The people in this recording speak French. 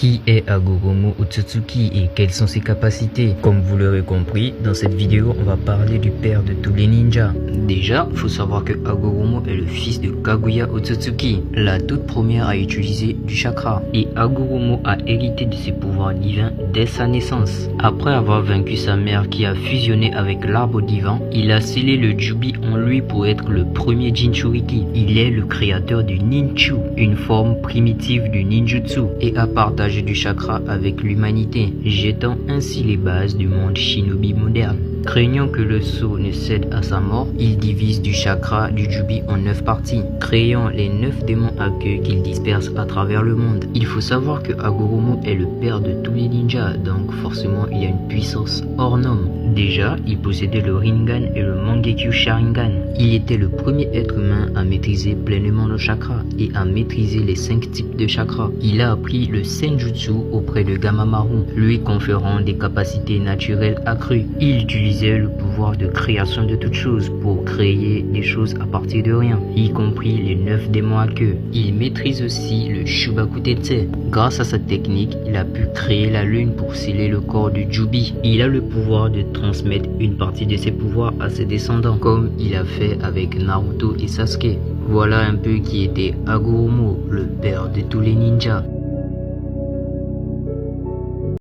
Qui est Hagoromo Otsutsuki et quelles sont ses capacités? Comme vous l'aurez compris, dans cette vidéo, on va parler du père de tous les ninjas. Déjà, faut savoir que Hagoromo est le fils de Kaguya Otsutsuki, la toute première à utiliser du chakra. Et Hagoromo a hérité de ses pouvoirs divins dès sa naissance. Après avoir vaincu sa mère qui a fusionné avec l'arbre divin, il a scellé le Jubi en lui pour être le premier Jinchuriki. Il est le créateur du Ninchu, une forme primitive du ninjutsu, et a partagé du chakra avec l'humanité, jetant ainsi les bases du monde shinobi moderne. Craignant que le sceau ne cède à sa mort, il divise du chakra du Jubi en 9 parties, créant les 9 démons à queue qu'il disperse à travers le monde. Il faut savoir que Hagoromo est le père de tous les ninjas, donc forcément il a une puissance hors norme. Déjà, il possédait le Rinnegan et le Mangekyo Sharingan. Il était le premier être humain à maîtriser pleinement le chakra et à maîtriser les 5 types de chakras. Il a appris le Senjutsu auprès de Gamamaru, lui conférant des capacités naturelles accrues. Il utilisait le pouvoir de création de toutes choses pour créer des choses à partir de rien, y compris les 9 démons à queue. Il maîtrise aussi le Shubaku-tensei. Grâce à sa technique, il a pu créer la lune pour sceller le corps du Jubi. Il a le pouvoir de transmettre une partie de ses pouvoirs à ses descendants, comme il a fait avec Naruto et Sasuke. Voilà un peu qui était Hagoromo, le père de tous les ninjas.